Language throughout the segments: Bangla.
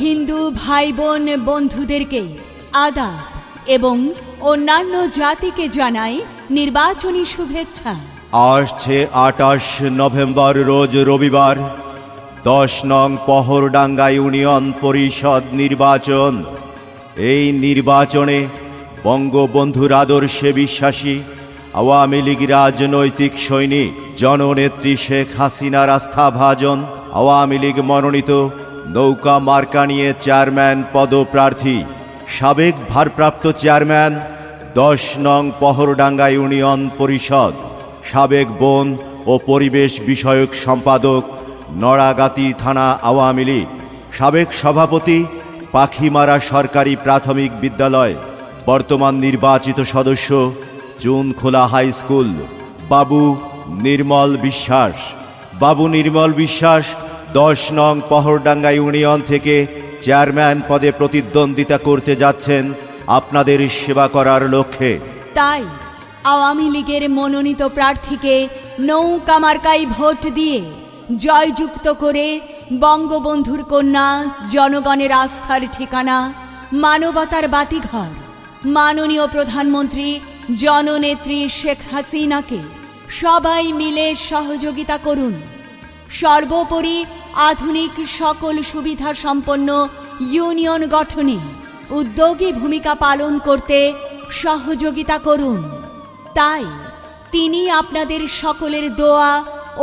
হিন্দু ভাই বোন বন্ধুদেরকে আদাব এবং অন্যান্য জাতিকে জানাই নির্বাচনী শুভেচ্ছা। আসছে 28 নভেম্বর রোজ রবিবার 10 নং পহরডাঙ্গা ইউনিয়ন পরিষদ নির্বাচন। এই নির্বাচনে বঙ্গবন্ধুর আদর্শে বিশ্বাসী আওয়ামী লীগ রাজনৈতিক সৈনিক জননেত্রী শেখ হাসিনার আস্থাভাজন আওয়ামী লীগ মনোনীত নৌকা মার্কা নিয়ে চেয়ারম্যান পদপ্রার্থী সাবেক ভারপ্রাপ্ত চেয়ারম্যান 10 নং পহরডাঙ্গা ইউনিয়ন পরিষদ, সাবেক বন ও পরিবেশ বিষয়ক সম্পাদক নড়াগাতি থানা আওয়ামী লীগ, সাবেক সভাপতি পাখিমারা সরকারি প্রাথমিক বিদ্যালয়, বর্তমান নির্বাচিত সদস্য চুনখোলা হাই স্কুল বাবু নির্মল বিশ্বাস। বাবু নির্মল বিশ্বাস 10 নং পহরডাঙ্গা ইউনিয়ন থেকে চেয়ারম্যান পদে প্রতিদ্বন্দ্বিতা করতে যাচ্ছেন আপনাদের সেবা করার লক্ষ্যে। তাই আওয়ামী লীগের মনোনীত প্রার্থীকে নৌকা মার্কায় ভোট দিয়ে জয়যুক্ত করে বঙ্গবন্ধুর কন্যা, জনগণের আস্থার ঠিকানা, মানবতার বাতিঘর মাননীয় প্রধানমন্ত্রী জননেত্রী শেখ হাসিনাকে সবাই মিলে সহযোগিতা করুন। সর্বোপরি আধুনিক সকল সুবিধা সম্পন্ন ইউনিয়ন গঠনে উদ্যোগী ভূমিকা পালন করতে সহযোগিতা করুন। তাই তিনি আপনাদের সকলের দোয়া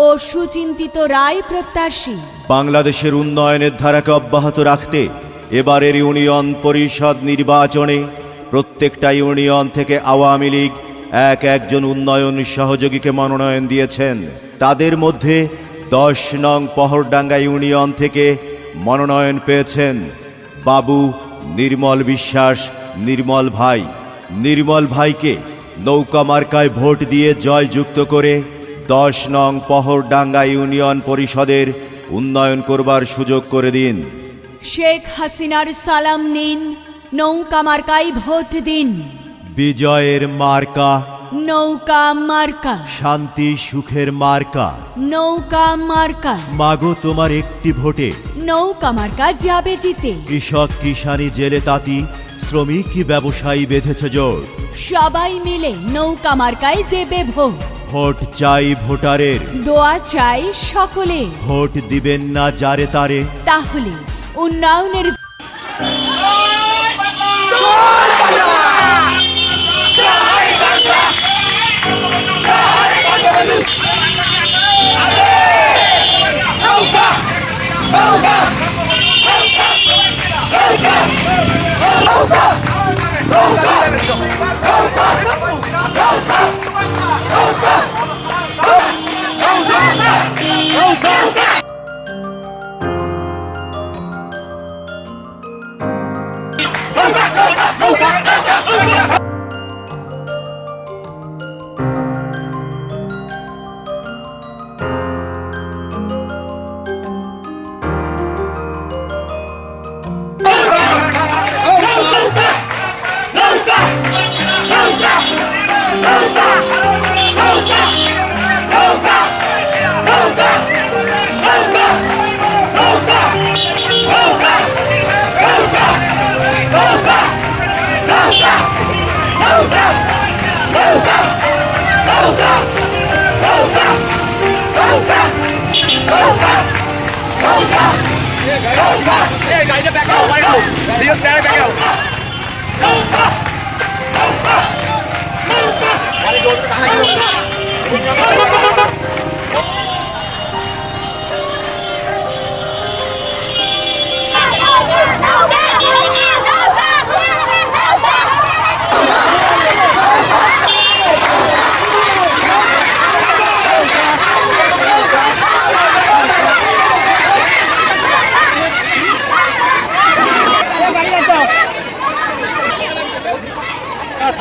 ও সুচিন্তিত রায় প্রত্যাশী। বাংলাদেশের উন্নয়নের ধারাকে অব্যাহত রাখতে এবারের ইউনিয়ন পরিষদ নির্বাচনে প্রত্যেকটা ইউনিয়ন থেকে আওয়ামী লীগ একজন উন্নয়ন সহযোগীকে মনোনয়ন দিয়েছেন। তাদের মধ্যে 10 নং পহরডাঙ্গা ইউনিয়ন থেকে মনোনয়ন পেয়েছেন বাবু নির্মল বিশ্বাস নির্মল ভাই। নির্মল ভাইকে নৌকা মার্কায় ভোট দিয়ে জয়যুক্ত করে 10 নং পহরডাঙ্গা ইউনিয়ন পরিষদের উন্নয়ন করবার সুযোগ করে দিন। শেখ হাসিনার সালাম নিন, নৌকা মার্কায় ভোট দিন। বিজয়ের মার্কা নৌকা মার্কা, শান্তি সুখের মার্কা। নৌকা মার্কা, মাগো তোমার একটি ভোটে নৌকা মার্কা যাবে জিতে। কৃষক কিষানি জেলে তাঁতি শ্রমিক ব্যবসায়ী বেঁধেছে জোর। সবাই মিলে নৌকা মার্কায় দেবে ভোট। ভোট চাই ভোটারের, দোয়া চাই সকলে। ভোট দিবেন না যারে তারে, তাহলে উন্নয়নের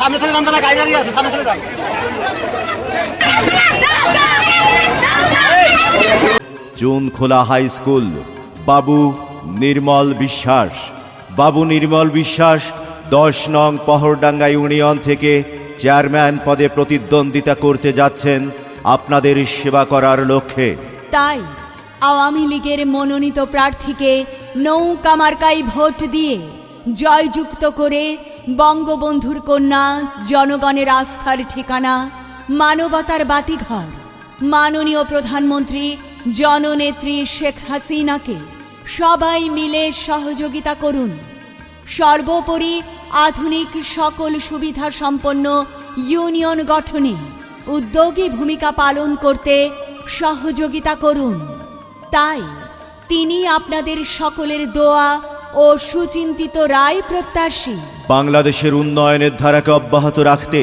সামনে চলে যান, তারা গাড়ি গাড়ি আছে, সামনে চলে যান। চুনখোলা হাই স্কুল বাবু নির্মল বিশ্বাস। বাবু নির্মল বিশ্বাস 10 নং পহরডাঙ্গা ইউনিয়ন থেকে চেয়ারম্যান পদে প্রতিদ্বন্দ্বিতা করতে যাচ্ছেন আপনাদের সেবা করার লক্ষ্যে। তাই আওয়ামী লীগের মনোনীত প্রার্থীকে নৌকা মার্কায় ভোট দিয়ে জয়যুক্ত করে বঙ্গবন্ধুর কন্যা, জনগণের আস্থার ঠিকানা, মানবতার বাতিঘর মাননীয় প্রধানমন্ত্রী জননেত্রী শেখ হাসিনাকে সবাই মিলে সহযোগিতা করুন। সর্বোপরি আধুনিক সকল সুবিধা সম্পন্ন ইউনিয়ন গঠনে উদ্যোগী ভূমিকা পালন করতে সহযোগিতা করুন। তাই তিনি আপনাদের সকলের দোয়া ও সুচিন্তিত রায় প্রত্যাশী। বাংলাদেশের উন্নয়নের ধারাকে অব্যাহত রাখতে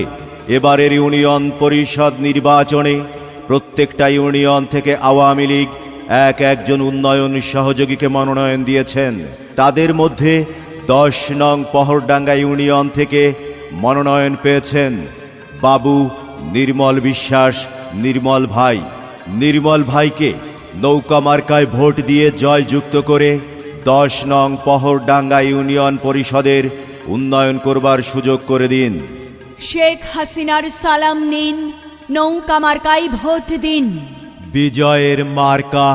এবারের ইউনিয়ন পরিষদ নির্বাচনে প্রত্যেকটা ইউনিয়ন থেকে আওয়ামী লীগ একজন উন্নয়ন সহযোগীকে মনোনয়ন দিয়েছেন। তাদের মধ্যে 10 নং পহরডাঙ্গা ইউনিয়ন থেকে মনোনয়ন পেয়েছেন বাবু নির্মল বিশ্বাস নির্মল ভাই। নির্মল ভাইকে নৌকা মার্কায় ভোট দিয়ে জয়যুক্ত করে 10 নং পহরডাঙ্গা ইউনিয়ন পরিষদের উন্নয়ন করবার সুযোগ করে দিন। শেখ হাসিনার সালাম নিন, নৌকা মার্কায় ভোট দিন। বিজয়ের মার্কা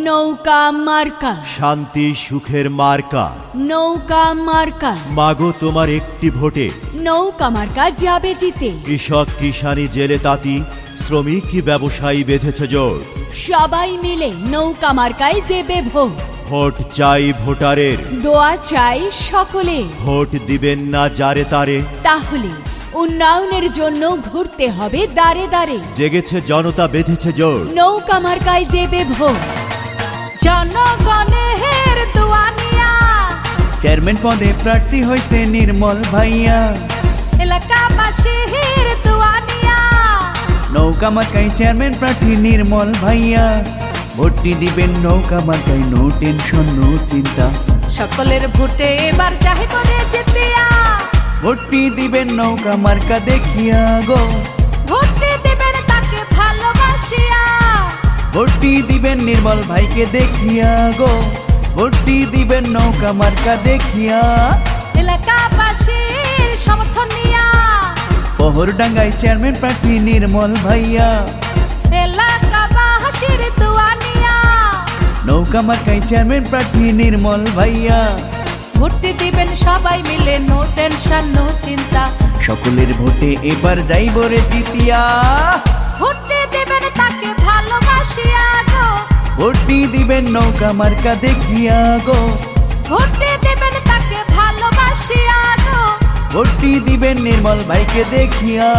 নৌকা মার্কা, শান্তি সুখের মার্কা। নৌকা মার্কা, মাগো তোমার একটি ভোটে নৌকা মার্কা যাবে জিতে। কৃষক কিষানি জেলে তাঁতি শ্রমিক কি ব্যবসায়ী বেঁধেছে জোর। সবাই মিলে নৌকা মার্কায় দেবে ভোট। ভোট চাই ভোটারের, দোয়া চাই সকলে। ভোট দিবেন না যারে তারে, তাহলে উন্নয়নের জন্য ঘুরতে হবে দাঁড়ে দাঁড়ে। জেগেছে জনতা বেঁধেছে জোর। নৌকা মার্কায় দেবে ভোট। জনগণের দোয়া নিয়া চেয়ারম্যান পদে প্রার্থী হয়েছে নির্মল ভাইয়া। এলাকাবাসীর দোয়া নিয়া নৌকা মার্কায় চেয়ারম্যান প্রার্থী নির্মল ভাইয়া। ভোটটি দিবেন নৌকা মার্কায়, নো টেনশন নো চিন্তা। সকলের ভোটে এবার চাহে করে জিতিয়া। ভোটটি দিবেন নৌকা মার্কা দেখিয়া গো, ভোটে দেবেন তাকে ভালোবাসিয়া। ভোটটি দিবেন নির্মল ভাইকে দেখিয়া গো, ভোটটি দিবেন নৌকা মার্কা দেখিয়া। এলাকাবাসীর সমর্থন নিয়া পহরডাঙ্গায় চেয়ারম্যান প্রার্থী নির্মল ভাইয়া। এলাকাবাসীর দোয়া নিয়া নৌকা মার্কায় চেয়ারম্যান প্রার্থী নির্মল ভাইয়া। ভোটে দিবেন সবাই মিলে, নো টেনশন নো চিন্তা। সকলের ভোটে এবার যাইব রে জিতিয়া। ভোটে দেবেন তাকে ভালোবাসিয়া গো, ভোটটি দিবেন নৌকা মার্কা দেখিয়া গো, ভোটে দেবেন তাকে ভালোবাসিয়া গো। ভোটটি দিবেন নির্মল ভাইকে দেখিয়া।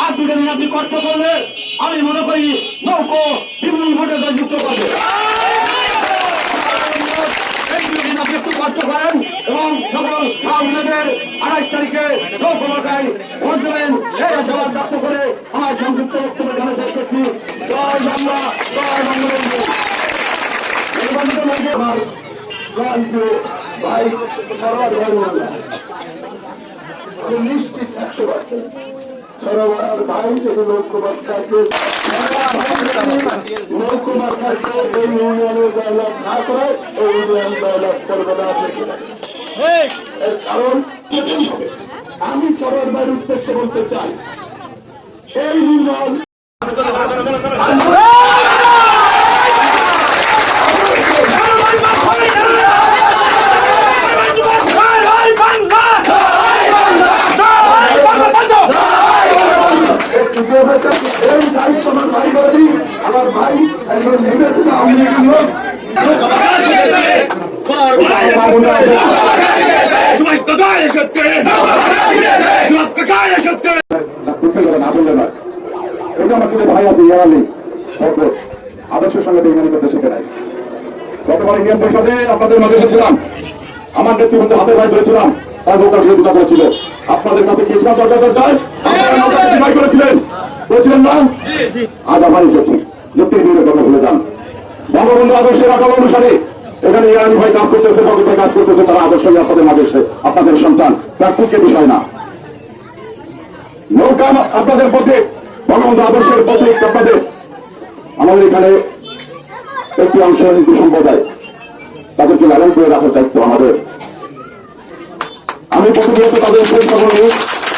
আর দুটো দিন আপনি কষ্ট করলে আমি মনে করি নৌকো বিপুল ভোটে যুক্ত করবে। আপনি একটু কষ্ট করেন এবং সকল আপনাদের 28 তারিখে নৌকো মার্কায় ভোট দেবেন, এই আশাবাদ ব্যক্ত করে আমার সংযুক্ত বক্তব্য জানা শেষ করছি। জয় বাংলা, জয় বঙ্গবন্ধু। আমার ভাই আমি নিশ্চিত 100% সরোবর ভাই যদি লক্ষ্যমাত্রাকে এই ইউনিয়নের জয়লাভ না করে এই ইউনিয়ন জয়লাভ করবে না। এর কারণ আমি সরোবর ভাইয়ের উদ্দেশ্যে বলতে চাই, এই ইউনিয়ন এই দায়িত্ব আমার ভাই বলি, আমার ভাই একজন নিবেদিত আওয়ামী লীগের লোক। আদর্শের সঙ্গে বেইমানি করতে শিখে নাই। গতবার ইউনিয়ন পরিষদে আপনাদের মাঝে এসেছিলাম, আমার নেতৃবৃন্দ হাতের ভাই ধরেছিলাম, তার নৌকার বিরোধিতা করেছিল। আপনাদের কাছে গিয়েছিলাম দরজায়, করেছিলেন বলেছিলেন না? আজ আমার এসেছি, যুক্তির বিরুদ্ধে কথা ভুলে যান। বঙ্গবন্ধু আদর্শের আকাল অনুসারে এখানে ইয়ানি ভাই কাজ করতেছে, বগি ভাই কাজ করতেছে, তারা আদর্শ আপনাদের মাঝে এসে আপনাদের সন্তান, প্রার্থীকে বিষয় না। নৌকা আপনাদের প্রতীক, বঙ্গবন্ধু আদর্শের প্রতীক আপনাদের। আমাদের এখানে একটি অংশ হিন্দু সম্প্রদায়, তাদেরকে লালন করে রাখার দায়িত্ব আমাদের। আমি প্রতিনিয়ত তাদের চেষ্টা করি,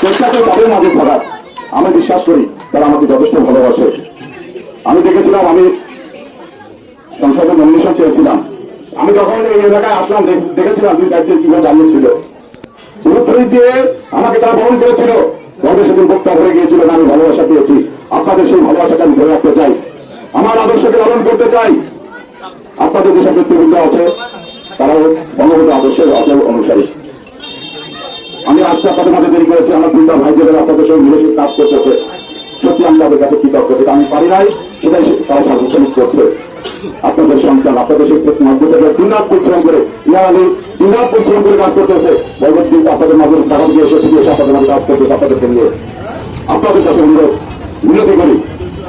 চেষ্টা করি তাদের মাঝে থাকার। আমি বিশ্বাস করি তারা আমাকে যথেষ্ট ভালোবাসে। আমি দেখেছিলাম, আমি সংসদে নমিনেশন চেয়েছিলাম, আমি যখন এই এলাকায় আসলাম দেখেছিলাম দুই সাইড দিয়ে কিভাবে দাঁড়িয়েছিল, উত্তরী দিয়ে আমাকে তারা বরণ করেছিল। গর্বে সেদিন বক্তব্য হয়ে গিয়েছিল, আমি ভালোবাসা পেয়েছি। আপনাদের সেই ভালোবাসাটা আমি ধরে রাখতে চাই, আমার আদর্শকে লালন করতে চাই। আপনাদের যেসব নেতৃবৃন্দ আছে তারাও বঙ্গবন্ধু আদর্শের অটল অনুসারী। আমি আজকে আপনাদের মাঝে দেরি করেছি, আমার দুইটা ভাই যারা আপনাদের সঙ্গে মিলেমিশে কাজ করতেছে, সত্যি আমি তাদের কাছে কৃতজ্ঞ। সেটা আমি পারি নাই, সেটাই তারা সার্বক্ষণিক করছে। আপনাদের সন্তান আপনাদের মাধ্যমে থেকে দিনরাত পরিশ্রম করে দিনরাত পরিশ্রম করে কাজ করতেছে। পরবর্তী কিন্তু আপনাদের মাঝে টাকা দিয়ে এসে আপনাদের মাঝে কাজ করতেছে। আপনাদেরকে নিয়ে আপনাদের কাছে অনুরোধ মিনতি করি,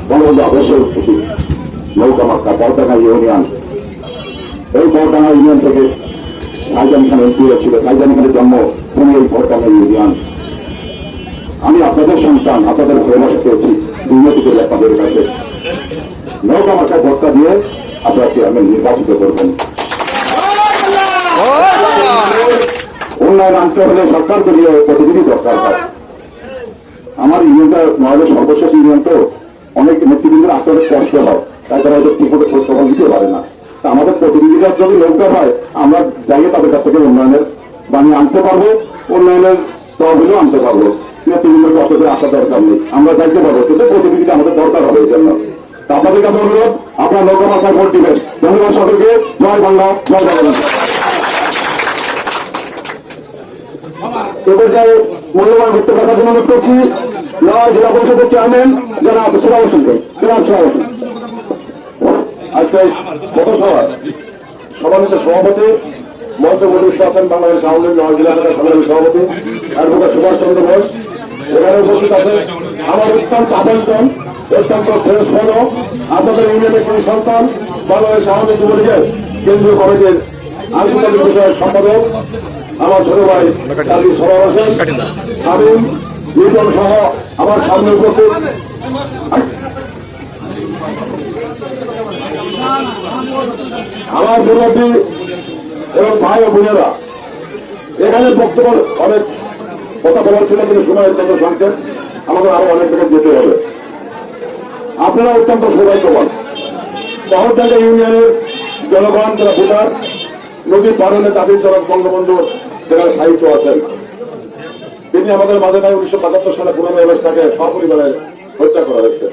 বঙ্গবন্ধু আদর্শের প্রতি নৌকামার্কা বড়ডাঙ্গা ইউনিয়ন, এই বড়ডাঙ্গা ইউনিয়ন থেকে সাইজান খান এমপি ছিল, সাইজান খানের জন্ম ভূমি এই বড়ডাঙ্গা ইউনিয়ন। আমি আপনাদের সন্তান, আপনাদের ভালোবাসা পেয়েছি, উন্নতি করি আপনাদের কাছে। নৌকামার্কায় ভোটটা দিয়ে আপনারা চেয়ারম্যান নির্বাচিত করবেন। উন্নয়ন আনতে হলে সরকার দলীয় প্রতিনিধি দরকার হয়। আমার ইউনিয়নটা নয়দের সর্বশেষ ইউনিয়ন, তো অনেক নেতৃবৃন্দের আসতে অনেক কষ্ট হয়, তাই তারা হয়তো ঠিক মতো খোঁজ খবর নিতে পারে না। তা আমাদের প্রতিনিধিরা যদি লোকটা হয়, আমরা যাইয়ে তাদের কাছ থেকে উন্নয়নের বাণী আনতে পারবো, উন্নয়নের তহবিলও আনতে পারবো। নেতৃবৃন্দের কষ্ট করে আসা দরকার নেই, আমরা যাইতে পারবো, কিন্তু প্রতিনিধিটা আমাদের দরকার হবে এই জন্য। তা আপনাদের কাছে অনুরোধ, আপনার নৌকামার্কায় ভোট দিবেন। ধন্যবাদ সকলকে। জয় বাংলা, জয় জগন্নাথ। এ পর্যায়ে মূল্যবান বক্তব্য রাখার জন্য অনুরোধ করছি নয় জেলা পরিষদের চেয়ারম্যান জনাব সুরাব হোসেনকে। জনাব সুরাব হোসেন। আজকে গত সভাপতি সভাপতি মঞ্চ প্রতিষ্ঠা আছেন বাংলাদেশ আওয়ামী লীগ নয় জেলা শাখার সাধারণ সভাপতি অ্যাডভোকেট সুভাষ চন্দ্র বোস। এখানে উপস্থিত আছে আমার অত্যন্ত আপনজন, অত্যন্ত ফ্রেশ ফলো, আপনাদের ইউনিয়নের কোনো সন্তান, বাংলাদেশ আওয়ামী লীগ যুবলীগের কেন্দ্রীয় কমিটির আন্তর্জাতিক বিষয়ের সম্পাদক আমার ছোট ভাই কাজী সরোয়ার হোসেন, আমি লিটন সহ আমার সামনে উপস্থিত আমার মুরব্বী এবং ভাই ও বোনেরা। এখানে বক্তব্য অনেক কথা বলার ছিল, কিন্তু সময় অত্যন্ত সংক্ষেপ, আমাদের আরো অনেক জায়গায় যেতে হবে। আপনারা অত্যন্ত সৌভাগ্যবান, বড়ডাঙ্গা ইউনিয়নের জনগণ যারা ভোটার, নদীর পারনে জাতির জনক বঙ্গবন্ধুর যারা সাহিত্য আছেন, তিনি আমাদের মাঝে নাই। 1975 সালে 15 আগস্ট তাকে সপরিবারে হত্যা করা হয়েছে।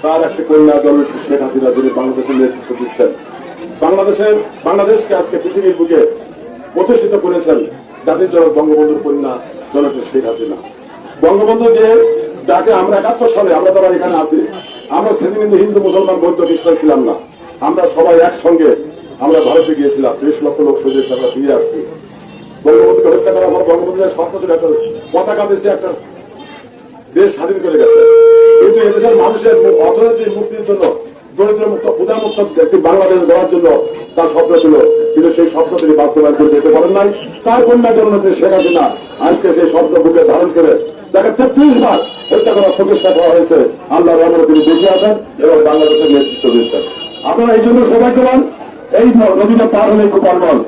তার একটি কন্যা জননেত্রী শেখ হাসিনা, যিনি বাংলাদেশের নেতৃত্ব দিচ্ছেন, বাংলাদেশকে আজকে পৃথিবীর বুকে প্রতিষ্ঠিত করেছেন জাতির জনক বঙ্গবন্ধুর কন্যা জননেত্রী শেখ হাসিনা। বঙ্গবন্ধু যে যাকে আমরা 71 সালে আমরা যারা এখানে আছি, আমরা সেদিন কিন্তু হিন্দু মুসলমান বৌদ্ধ খ্রিস্টান ছিলাম না, আমরা সবাই একসঙ্গে আমরা ভারতে গিয়েছিলাম। 30 লক্ষ লোক স্বদেশ আমরা ফিরে আসছি। বঙ্গবন্ধুকে হত্যা করার পর বঙ্গবন্ধুর স্বপ্ন ছিল একটা পতাকা দেশে একটা দেশ স্বাধীন করে গেছে, কিন্তু এদেশের মানুষের অর্থনৈতিক মুক্তির জন্য, দরিদ্র মুক্ত ক্ষুধা মুক্ত একটি বাংলাদেশ গড়ার জন্য তার স্বপ্ন ছিল, কিন্তু সেই স্বপ্ন তিনি বাস্তবায়ন করে যেতে পারেন নাই। তার কন্যা জননেত্রী শেখ হাসিনা আজকে সেই স্বপ্ন বুকে ধারণ করে তাকে 33 বার হত্যা করার প্রচেষ্টা করা হয়েছে। আল্লাহর রহমতে তিনি বেঁচে আছেন এবং বাংলাদেশের নেতৃত্ব দিচ্ছেন। আপনারা এই জন্য সৌভাগ্যবান। এই নদীটা পার হলে গোপালগঞ্জ,